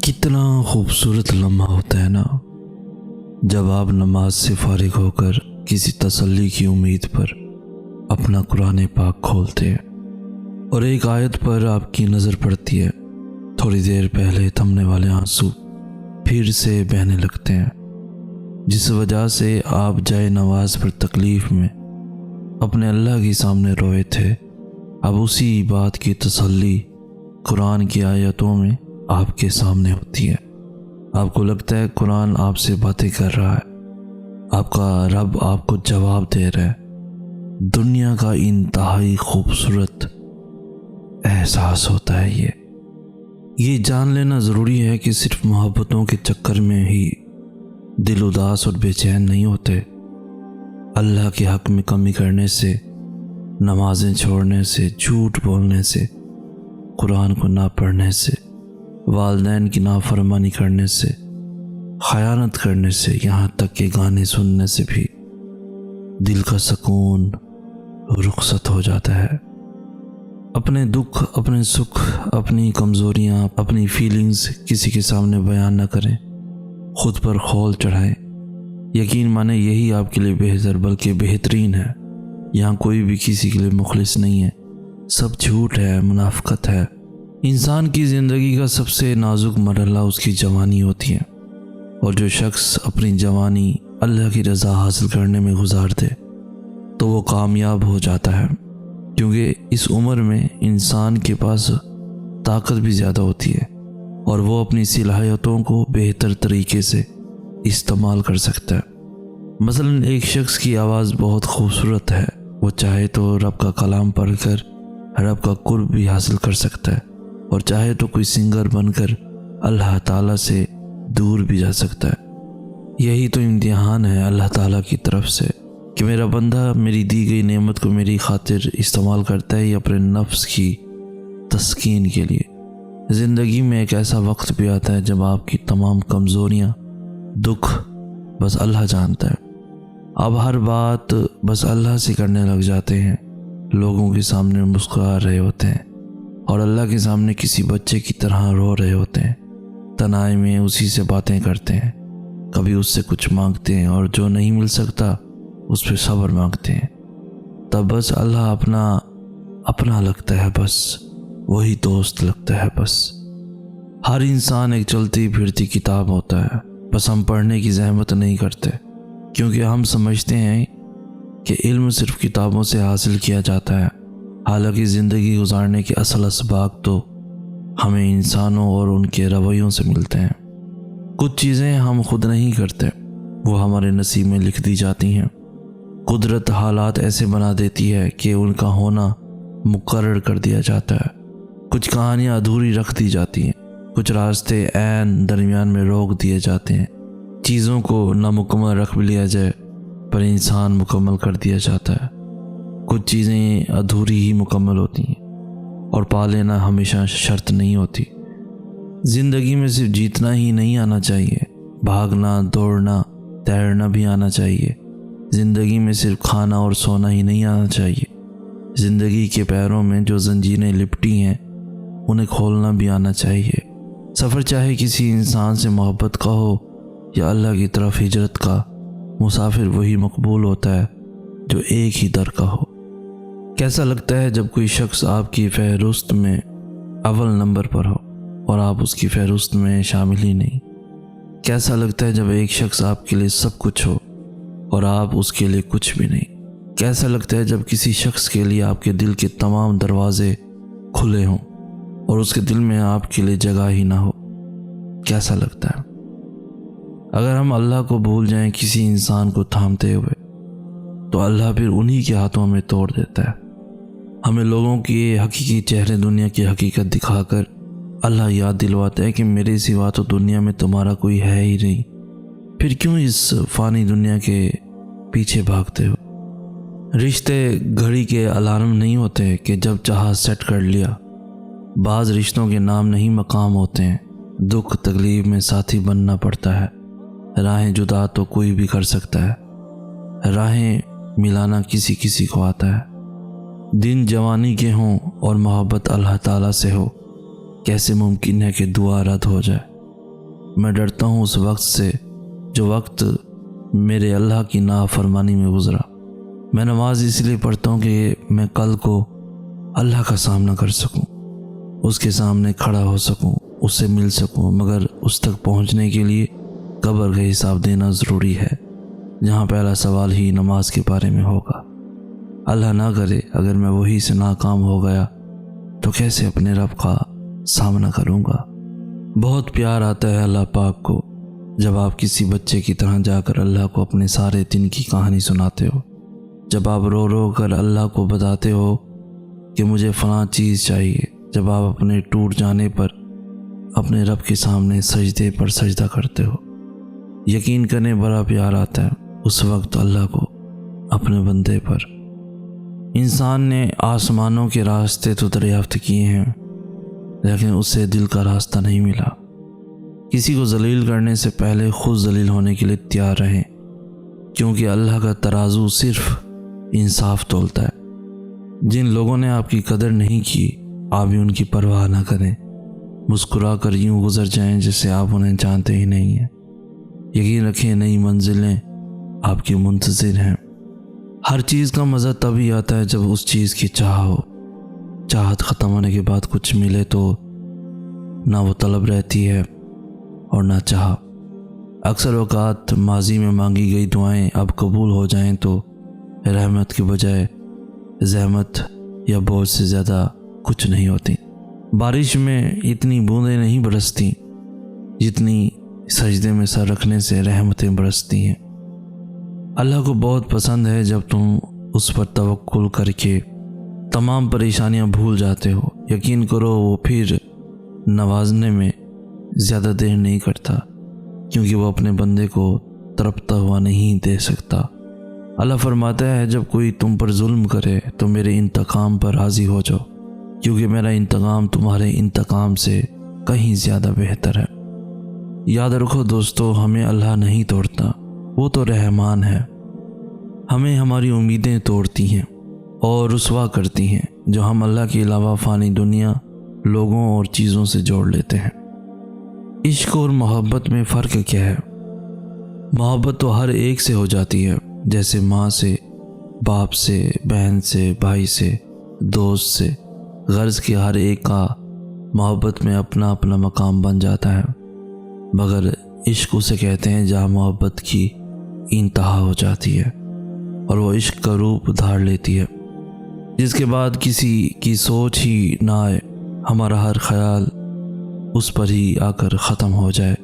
کتنا خوبصورت لمحہ ہوتا ہے نا، جب آپ نماز سے فارغ ہو کر کسی تسلی کی امید پر اپنا قرآن پاک کھولتے ہیں اور ایک آیت پر آپ کی نظر پڑتی ہے۔ تھوڑی دیر پہلے تھمنے والے آنسو پھر سے بہنے لگتے ہیں، جس وجہ سے آپ جائے نماز پر تکلیف میں اپنے اللہ کے سامنے روئے تھے، اب اسی بات کی تسلی قرآن کی آیتوں میں آپ کے سامنے ہوتی ہے۔ آپ کو لگتا ہے قرآن آپ سے باتیں کر رہا ہے، آپ کا رب آپ کو جواب دے رہا ہے۔ دنیا کا انتہائی خوبصورت احساس ہوتا ہے یہ جان لینا ضروری ہے کہ صرف محبتوں کے چکر میں ہی دل اداس اور بے چین نہیں ہوتے۔ اللہ کے حق میں کمی کرنے سے، نمازیں چھوڑنے سے، جھوٹ بولنے سے، قرآن کو نہ پڑھنے سے، والدین کی نافرمانی کرنے سے، خیانت کرنے سے، یہاں تک کہ گانے سننے سے بھی دل کا سکون رخصت ہو جاتا ہے۔ اپنے دکھ، اپنے سکھ، اپنی کمزوریاں، اپنی فیلنگز کسی کے سامنے بیان نہ کریں، خود پر خول چڑھائیں۔ یقین مانیں یہی آپ کے لیے بہتر بلکہ بہترین ہے۔ یہاں کوئی بھی کسی کے لیے مخلص نہیں ہے، سب جھوٹ ہے، منافقت ہے۔ انسان کی زندگی کا سب سے نازک مرحلہ اس کی جوانی ہوتی ہے، اور جو شخص اپنی جوانی اللہ کی رضا حاصل کرنے میں گزار دے تو وہ کامیاب ہو جاتا ہے، کیونکہ اس عمر میں انسان کے پاس طاقت بھی زیادہ ہوتی ہے اور وہ اپنی صلاحیتوں کو بہتر طریقے سے استعمال کر سکتا ہے۔ مثلا ایک شخص کی آواز بہت خوبصورت ہے، وہ چاہے تو رب کا کلام پڑھ کر رب کا قرب بھی حاصل کر سکتا ہے، اور چاہے تو کوئی سنگر بن کر اللہ تعالیٰ سے دور بھی جا سکتا ہے۔ یہی تو امتحان ہے اللہ تعالیٰ کی طرف سے کہ میرا بندہ میری دی گئی نعمت کو میری خاطر استعمال کرتا ہے یا اپنے نفس کی تسکین کے لیے۔ زندگی میں ایک ایسا وقت بھی آتا ہے جب آپ کی تمام کمزوریاں، دکھ بس اللہ جانتا ہے۔ آپ ہر بات بس اللہ سے کرنے لگ جاتے ہیں، لوگوں کے سامنے مسکرا رہے ہوتے ہیں اور اللہ کے سامنے کسی بچے کی طرح رو رہے ہوتے ہیں۔ تنہائی میں اسی سے باتیں کرتے ہیں، کبھی اس سے کچھ مانگتے ہیں اور جو نہیں مل سکتا اس پہ صبر مانگتے ہیں۔ تب بس اللہ اپنا لگتا ہے، بس وہی دوست لگتا ہے۔ بس ہر انسان ایک چلتی پھرتی کتاب ہوتا ہے، بس ہم پڑھنے کی زحمت نہیں کرتے، کیونکہ ہم سمجھتے ہیں کہ علم صرف کتابوں سے حاصل کیا جاتا ہے، حالانکہ زندگی گزارنے کے اصل اسباق تو ہمیں انسانوں اور ان کے رویوں سے ملتے ہیں۔ کچھ چیزیں ہم خود نہیں کرتے، وہ ہمارے نصیب میں لکھ دی جاتی ہیں۔ قدرت حالات ایسے بنا دیتی ہے کہ ان کا ہونا مقرر کر دیا جاتا ہے۔ کچھ کہانیاں ادھوری رکھ دی جاتی ہیں، کچھ راستے عین درمیان میں روک دیے جاتے ہیں۔ چیزوں کو نامکمل رکھ بھی لیا جائے پر انسان مکمل کر دیا جاتا ہے۔ کچھ چیزیں ادھوری ہی مکمل ہوتی ہیں اور پا لینا ہمیشہ شرط نہیں ہوتی۔ زندگی میں صرف جیتنا ہی نہیں آنا چاہیے، بھاگنا، دوڑنا، تیرنا بھی آنا چاہیے۔ زندگی میں صرف کھانا اور سونا ہی نہیں آنا چاہیے۔ زندگی کے پیروں میں جو زنجیریں لپٹی ہیں انہیں کھولنا بھی آنا چاہیے۔ سفر چاہے کسی انسان سے محبت کا ہو یا اللہ کی طرف ہجرت کا، مسافر وہی مقبول ہوتا ہے جو ایک ہی در کا ہو۔ کیسا لگتا ہے جب کوئی شخص آپ کی فہرست میں اول نمبر پر ہو اور آپ اس کی فہرست میں شامل ہی نہیں؟ کیسا لگتا ہے جب ایک شخص آپ کے لیے سب کچھ ہو اور آپ اس کے لیے کچھ بھی نہیں؟ کیسا لگتا ہے جب کسی شخص کے لیے آپ کے دل کے تمام دروازے کھلے ہوں اور اس کے دل میں آپ کے لیے جگہ ہی نہ ہو؟ کیسا لگتا ہے؟ اگر ہم اللہ کو بھول جائیں کسی انسان کو تھامتے ہوئے تو اللہ پھر انہی کے ہاتھوں میں توڑ دیتا ہے۔ ہمیں لوگوں کی حقیقی چہرے دنیا کی حقیقت دکھا کر اللہ یاد دلواتا ہے کہ میرے سوا تو دنیا میں تمہارا کوئی ہے ہی نہیں، پھر کیوں اس فانی دنیا کے پیچھے بھاگتے ہو؟ رشتے گھڑی کے الارم نہیں ہوتے کہ جب چاہا سیٹ کر لیا۔ بعض رشتوں کے نام نہیں مقام ہوتے ہیں، دکھ تکلیف میں ساتھی بننا پڑتا ہے۔ راہیں جدا تو کوئی بھی کر سکتا ہے، راہیں ملانا کسی کسی کو آتا ہے۔ دن جوانی کے ہوں اور محبت اللہ تعالیٰ سے ہو، کیسے ممکن ہے کہ دعا رد ہو جائے؟ میں ڈرتا ہوں اس وقت سے جو وقت میرے اللہ کی نافرمانی میں گزرا۔ میں نماز اس لیے پڑھتا ہوں کہ میں کل کو اللہ کا سامنا کر سکوں، اس کے سامنے کھڑا ہو سکوں، اس سے مل سکوں، مگر اس تک پہنچنے کے لیے قبر کا حساب دینا ضروری ہے، جہاں پہلا سوال ہی نماز کے بارے میں ہوگا۔ اللہ نہ کرے اگر میں وہی سے ناکام ہو گیا تو کیسے اپنے رب کا سامنا کروں گا۔ بہت پیار آتا ہے اللہ پاک کو جب آپ کسی بچے کی طرح جا کر اللہ کو اپنے سارے دن کی کہانی سناتے ہو، جب آپ رو رو کر اللہ کو بتاتے ہو کہ مجھے فلاں چیز چاہیے، جب آپ اپنے ٹوٹ جانے پر اپنے رب کے سامنے سجدے پر سجدہ کرتے ہو۔ یقین کریں بڑا پیار آتا ہے اس وقت اللہ کو اپنے بندے پر۔ انسان نے آسمانوں کے راستے تو دریافت کیے ہیں لیکن اسے دل کا راستہ نہیں ملا۔ کسی کو ذلیل کرنے سے پہلے خود ذلیل ہونے کے لیے تیار رہیں، کیونکہ اللہ کا ترازو صرف انصاف تولتا ہے۔ جن لوگوں نے آپ کی قدر نہیں کی آپ بھی ان کی پرواہ نہ کریں، مسکرا کر یوں گزر جائیں جیسے آپ انہیں جانتے ہی نہیں ہیں۔ یقین رکھیں نئی منزلیں آپ کی منتظر ہیں۔ ہر چیز کا مزہ تبھی آتا ہے جب اس چیز کی چاہ ہو۔ چاہت ختم ہونے کے بعد کچھ ملے تو نہ وہ طلب رہتی ہے اور نہ چاہ۔ اکثر اوقات ماضی میں مانگی گئی دعائیں اب قبول ہو جائیں تو رحمت کے بجائے زحمت یا بوجھ سے زیادہ کچھ نہیں ہوتی۔ بارش میں اتنی بوندیں نہیں برستی جتنی سجدے میں سر رکھنے سے رحمتیں برستی ہیں۔ اللہ کو بہت پسند ہے جب تم اس پر توکل کر کے تمام پریشانیاں بھول جاتے ہو۔ یقین کرو وہ پھر نوازنے میں زیادہ دیر نہیں کرتا، کیونکہ وہ اپنے بندے کو تڑپتا ہوا نہیں دے سکتا۔ اللہ فرماتا ہے جب کوئی تم پر ظلم کرے تو میرے انتقام پر راضی ہو جاؤ، کیونکہ میرا انتقام تمہارے انتقام سے کہیں زیادہ بہتر ہے۔ یاد رکھو دوستو، ہمیں اللہ نہیں توڑتا، وہ تو رحمان ہے۔ ہمیں ہماری امیدیں توڑتی ہیں اور رسوا کرتی ہیں جو ہم اللہ کے علاوہ فانی دنیا، لوگوں اور چیزوں سے جوڑ لیتے ہیں۔ عشق اور محبت میں فرق کیا ہے؟ محبت تو ہر ایک سے ہو جاتی ہے، جیسے ماں سے، باپ سے، بہن سے، بھائی سے، دوست سے۔ غرض کہ ہر ایک کا محبت میں اپنا اپنا مقام بن جاتا ہے، مگر عشق اسے کہتے ہیں جہاں محبت کی انتہا ہو جاتی ہے اور وہ عشق کا روپ دھار لیتی ہے، جس کے بعد کسی کی سوچ ہی نہ آئے، ہمارا ہر خیال اس پر ہی آ کر ختم ہو جائے۔